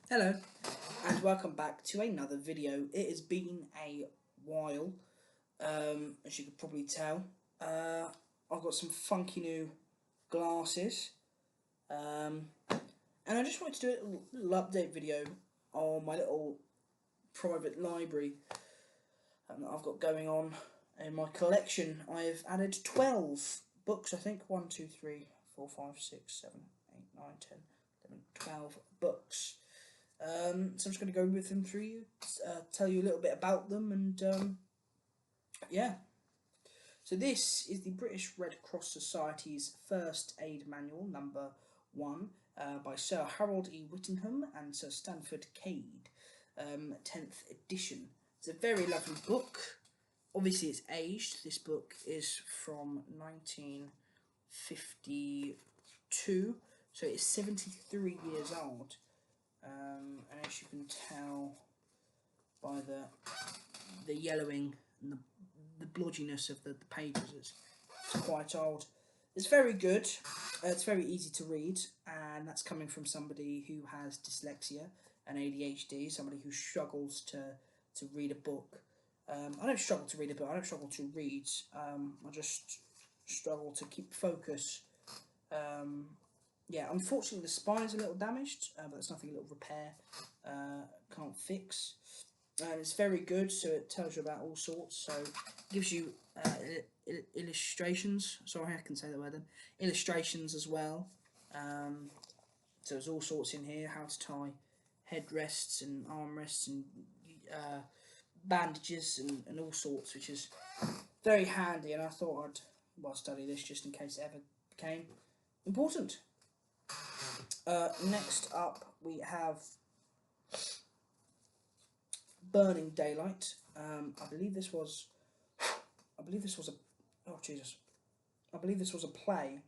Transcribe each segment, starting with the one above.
Hello and welcome back to another video. It has been a while, as you could probably tell. I've got some funky new glasses, and I just wanted to do a little update video on my little private library that I've got going on in my collection. I've added 12 books, I think. 1, 2, 3, 4, 5, 6, 7, 8, 9, 10, 11, 12 books. So I'm just going to go with them through you, tell you a little bit about them, and yeah. So this is the British Red Cross Society's First Aid Manual, number 1, by Sir Harold E. Whittingham and Sir Stanford Cade, 10th edition. It's a very lovely book. Obviously it's aged. This book is from 1952, so it's 73 years old. And as you can tell by the yellowing and the blodginess of the pages, it's quite old. It's very good. It's very easy to read, and that's coming from somebody who has dyslexia and ADHD, somebody who struggles to read a book. I don't struggle to read a book. I don't struggle to read. I just struggle to keep focus. Yeah, unfortunately the spine's a little damaged, but there's nothing a little repair can't fix. And it's very good, so it tells you about all sorts. So it gives you illustrations. Sorry, I can say the word then. Illustrations as well. So there's all sorts in here: how to tie headrests and armrests and bandages and all sorts, which is very handy. And I thought I'd study this just in case it ever became important. Next up, we have Burning Daylight. I believe this was a play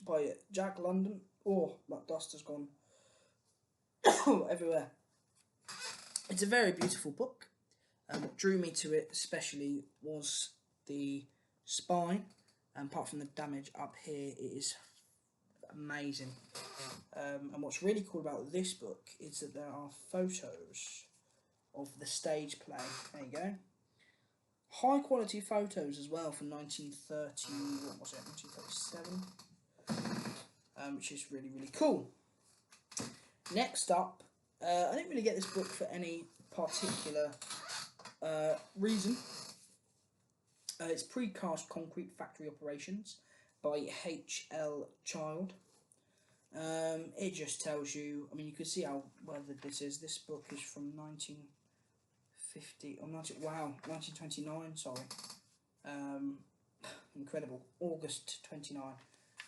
by Jack London. Oh, that dust has gone everywhere. It's a very beautiful book. What drew me to it especially was the spine. Apart from the damage up here, it is amazing. And what's really cool about this book is that there are photos of the stage play. There you go. High quality photos as well from 1937, which is really, really cool. Next up, I didn't really get this book for any particular reason. It's Precast Concrete Factory Operations by H.L. Child. It just tells you, I mean, you can see how weathered this is. This book is from 1929, sorry. Incredible. August 29.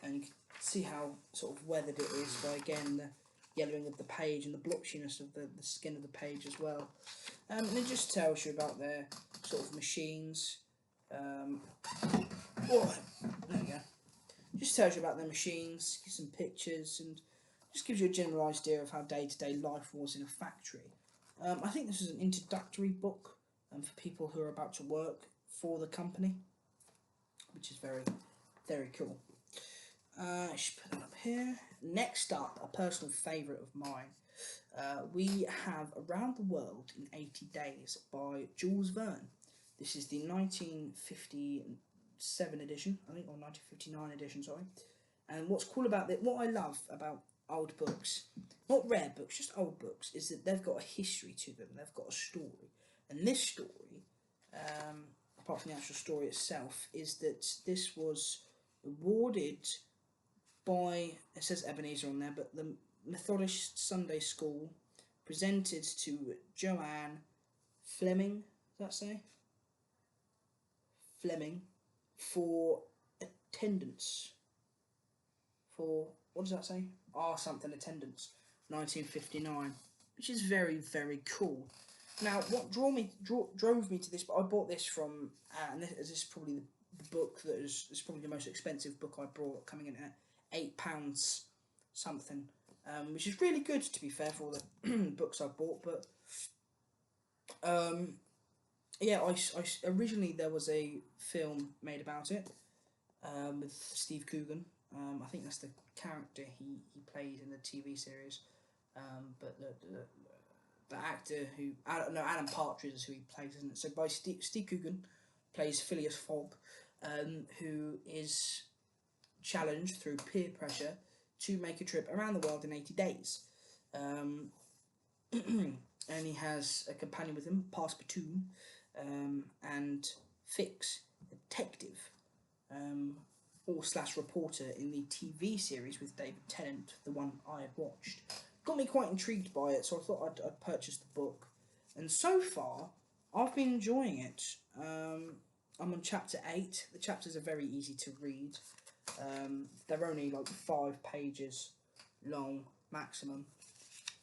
And you can see how sort of weathered it is by, again, the yellowing of the page and the blotchiness of the skin of the page as well. And it just tells you about their sort of machines. There we go. Just tells you about their machines, gives some pictures, and just gives you a general idea of how day-to-day life was in a factory. I think this is an introductory book for people who are about to work for the company, which is very, very cool. I should put that up here. Next up, a personal favourite of mine. We have Around the World in 80 Days by Jules Verne. This is the 1957 edition, I think, or 1959 edition, sorry. And what's cool about it, what I love about old books, not rare books, just old books, is that they've got a history to them, they've got a story. And this story, apart from the actual story itself, is that this was awarded by, it says Ebenezer on there, but the Methodist Sunday School presented to Joanne Fleming, does that say? Fleming, for attendance. For, what does that say? Something attendance, 1959, which is very, very cool. Now, what drove me to this, but I bought this from, and this is probably the book that is probably the most expensive book I bought, coming in at £8 something, which is really good, to be fair, for all the books I bought. But yeah, I originally there was a film made about it with Steve Coogan, I think that's the character he played in the TV series. But the actor who Alan Partridge is who he plays, isn't it? So by Steve Coogan plays Phileas Fogg, who is challenged through peer pressure to make a trip around the world in 80 days. And he has a companion with him, Passepartout, and Fix, a detective, or slash reporter in the TV series with David Tennant, the one I had watched. Got me quite intrigued by it, so I thought I'd purchase the book. And so far, I've been enjoying it. I'm on chapter 8. The chapters are very easy to read. They're only like 5 pages long maximum,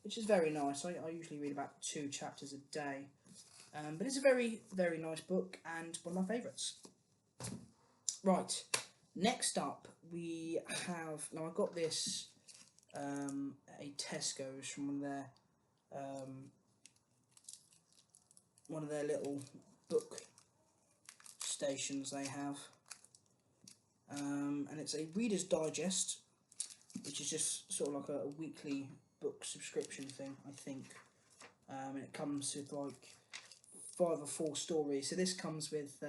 which is very nice. I usually read about 2 chapters a day. But it's a very, very nice book and one of my favourites. Right, next up we have, now I got this a Tesco's from one of their little book stations they have. And it's a Reader's Digest, which is just sort of like a weekly book subscription thing, I think. And it comes with like 5 or 4 stories. So this comes with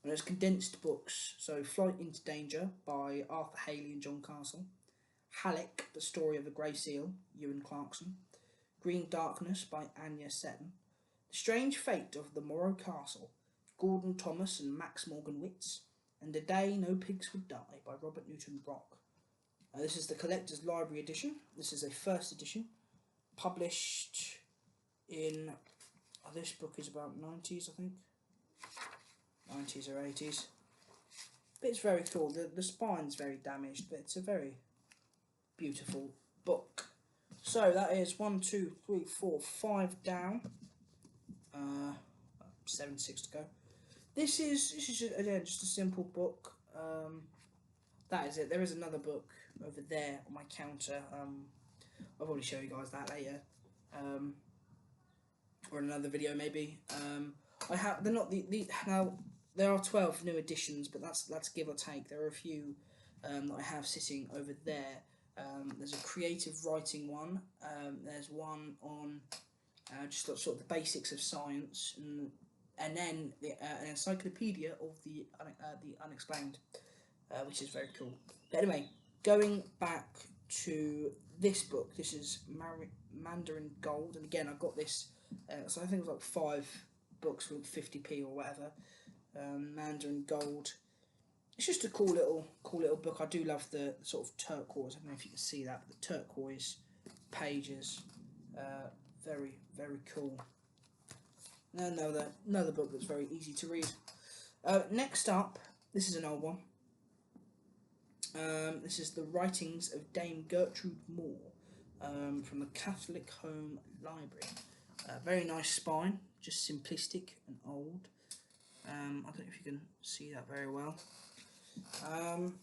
it's condensed books. So Flight into Danger by Arthur Haley and John Castle, Halleck, The Story of the Grey Seal, Ewan Clarkson, Green Darkness by Anya Seton, The Strange Fate of the Morrow Castle, Gordon Thomas and Max Morgan Witz, and A Day No Pigs Would Die by Robert Newton Brock. This is the Collector's Library edition. This is a first edition, published in, this book is about 90s, I think. 90s or 80s. But it's very cool. The spine's very damaged, but it's a very beautiful book. So that is 1, 2, 3, 4, 5 down. 7, 6 to go. This is just, again, just a simple book. That is it. There is another book over there on my counter. I'll probably show you guys that later, or in another video maybe. I have, they're not now there are 12 new editions, but that's give or take. There are a few that I have sitting over there. There's a creative writing one. There's one on just sort of the basics of science, and then an encyclopedia of the unexplained, which is very cool. But anyway, going back to this book, this is Mandarin Gold, and again I got this. So I think it was like 5 books with 50p or whatever. Mandarin Gold. It's just a cool little book. I do love the sort of turquoise. I don't know if you can see that, but the turquoise pages, very, very cool. Another book that's very easy to read. Next up, this is an old one. This is The Writings of Dame Gertrude Moore, from the Catholic Home Library. Very nice spine, just simplistic and old. I don't know if you can see that very well. And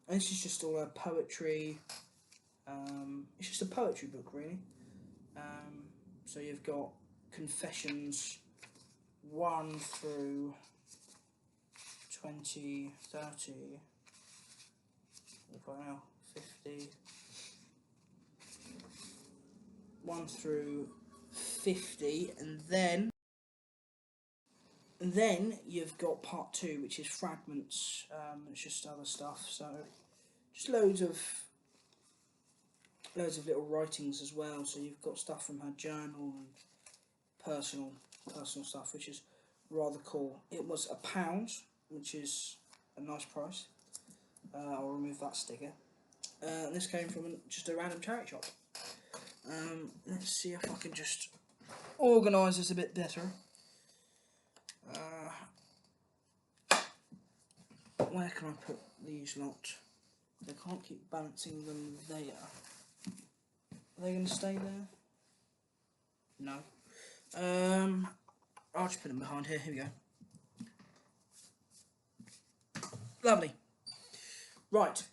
this is just all poetry. It's just a poetry book, really. So you've got Confessions 1 through 20, 30, 50, 1 through 50, and then you've got part 2, which is fragments. It's just other stuff. So just loads of little writings as well. So you've got stuff from her journal and personal stuff, which is rather cool. It was £1, which is a nice price. I'll remove that sticker. And this came from just a random charity shop. Let's see if I can just organise this a bit better. Where can I put these lot? I can't keep balancing them there. Are they going to stay there? No. I'll just put them behind here. Here we go. Lovely. Right.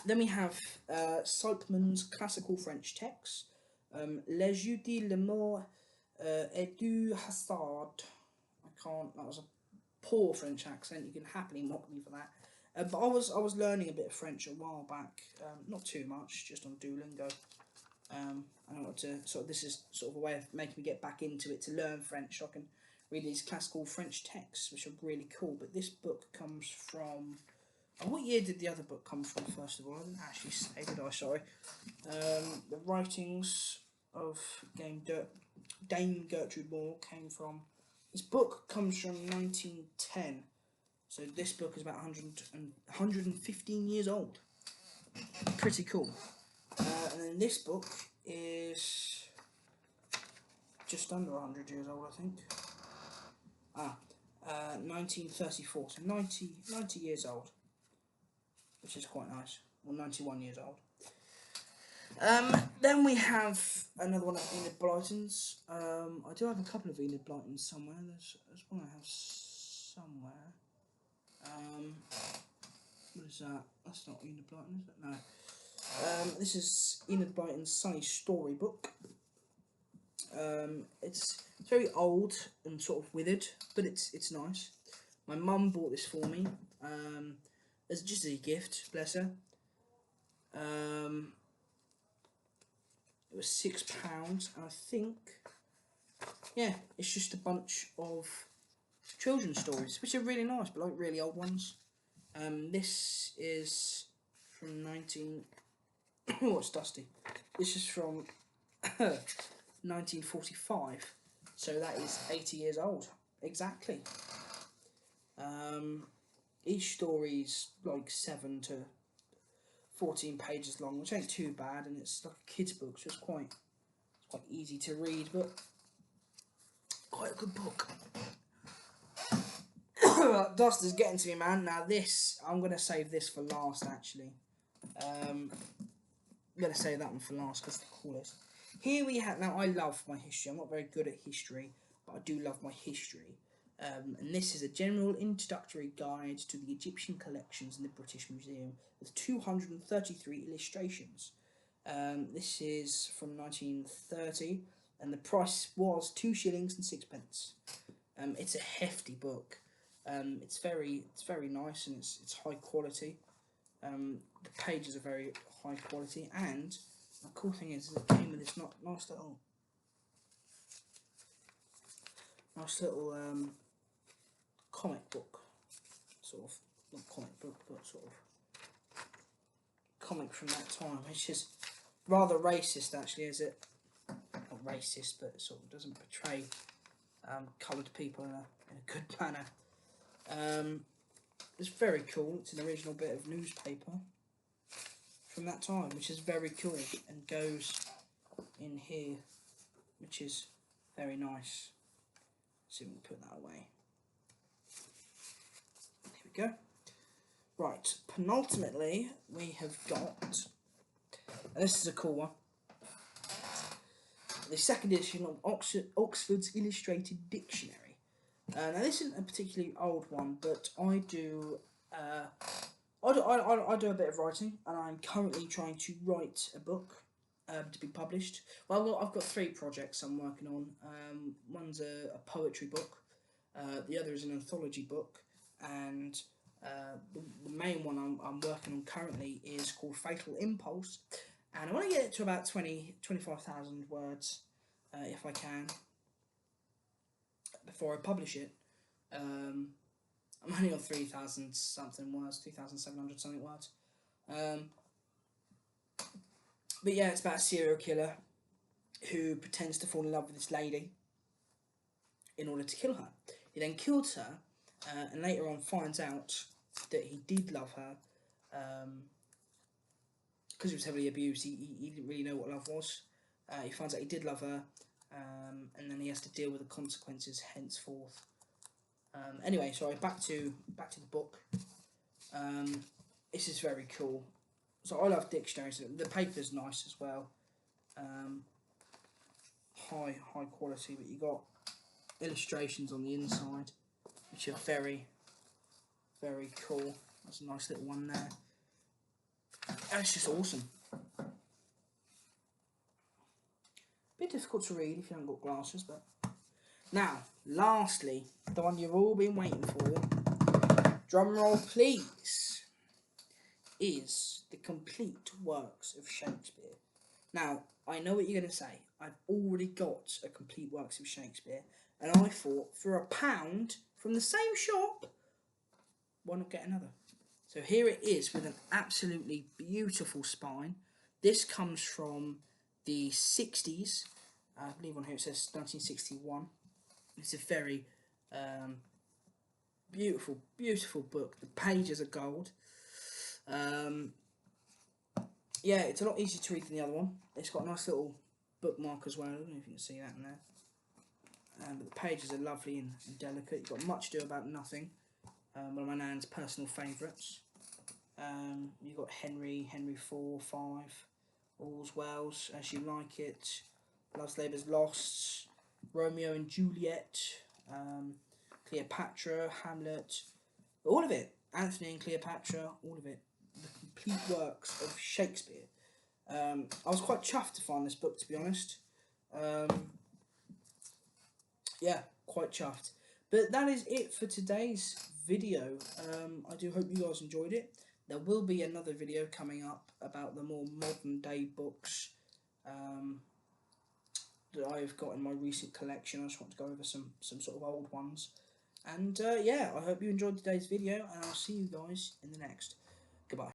Then we have Sipman's classical French text, Les Jeux de l'amour et du hasard. That was a poor French accent. You can happily mock me for that. But I was learning a bit of French a while back, not too much, just on Duolingo. And I wanted to this is sort of a way of making me get back into it to learn French. So I can read these classical French texts, which are really cool. But this book comes from. What year did the other book come from? First of all, I didn't actually say, did I? Sorry. The writings of Dame Gertrude Moore came from. This book comes from 1910. So this book is about 115 years old. Pretty cool. And then this book is just under 100 years old, I think. 1934, so 90 years old, which is quite nice. Or 91 years old. Then we have another one of Enid Blyton's. I do have a couple of Enid Blytons somewhere. There's one I have somewhere. What is that? That's not Enid Blyton, is it? No. This is Enid Blyton's Sunny Storybook. It's very old and sort of withered, but it's nice. My mum bought this for me as just a gift, bless her. It was £6, and I think, yeah, it's just a bunch of children's stories, which are really nice, but like really old ones. This is from oh, it's dusty. This is from 1945, so that is 80 years old, exactly. Each story's like 7 to 14 pages long, which ain't too bad, and it's like a kid's book, so it's quite easy to read, but quite a good book. Dust is getting to me, man. Now this, I'm going to save this for last, actually. I'm going to save that one for last, because it's the coolest. Here we have, now I love my history. I'm not very good at history, but I do love my history. And this is a general introductory guide to the Egyptian collections in the British Museum with 233 illustrations. This is from 1930, and the price was 2 shillings and 6 pence. It's a hefty book. It's very nice, and it's high quality. The pages are very high quality, and the cool thing is it came with this nice little comic book, sort of, not comic book, but sort of comic from that time, which is rather racist, actually, is it? Not racist, but it sort of doesn't portray coloured people in a good manner. It's very cool. It's an original bit of newspaper from that time, which is very cool, and goes in here, which is very nice. Let's see if we can put that away. Here we go. Right, penultimately, we have got, and this is a cool one, the second edition of Oxford's Illustrated Dictionary. Now this isn't a particularly old one, but I do a bit of writing, and I'm currently trying to write a book to be published. Well, I've got 3 projects I'm working on. One's a poetry book, the other is an anthology book, and the main one I'm working on currently is called Fatal Impulse, and I want to get it to about 25,000 words, if I can, before I publish it. I'm only on 3,000 something words, 3,700 something words. But yeah, it's about a serial killer who pretends to fall in love with this lady in order to kill her. He then kills her, and later on finds out that he did love her, because he was heavily abused. He didn't really know what love was. He finds out he did love her, and then he has to deal with the consequences henceforth. Anyway, sorry, back to the book. This is very cool. So I love dictionaries. The paper's nice as well. High quality, but you got illustrations on the inside, which are very cool. That's a nice little one there. And it's just awesome. Bit difficult to read if you haven't got glasses, but now, lastly, the one you've all been waiting for. Drum roll, please. is the complete works of Shakespeare. Now, I know what you're going to say. I've already got a complete works of Shakespeare, and I thought for £1 from the same shop, why not get another? So here it is with an absolutely beautiful spine. This comes from the 60s. I believe on here it says 1961. It's a very beautiful, beautiful book. The pages are gold. Yeah, it's a lot easier to read than the other one. It's got a nice little bookmark as well. I don't know if you can see that in there. But the pages are lovely and delicate. You've got Much Ado About Nothing. One of my nan's personal favourites. You've got Henry 4, 5, All's Wells, As You Like It, Love's Labour's Lost, Romeo and Juliet, Cleopatra, Hamlet, all of it. Anthony and Cleopatra, all of it. The complete works of Shakespeare. I was quite chuffed to find this book, to be honest. Yeah, quite chuffed. But that is it for today's video. I do hope you guys enjoyed it. There will be another video coming up about the more modern day books that I've got in my recent collection. I just want to go over some sort of old ones. And yeah, I hope you enjoyed today's video, and I'll see you guys in the next. Goodbye.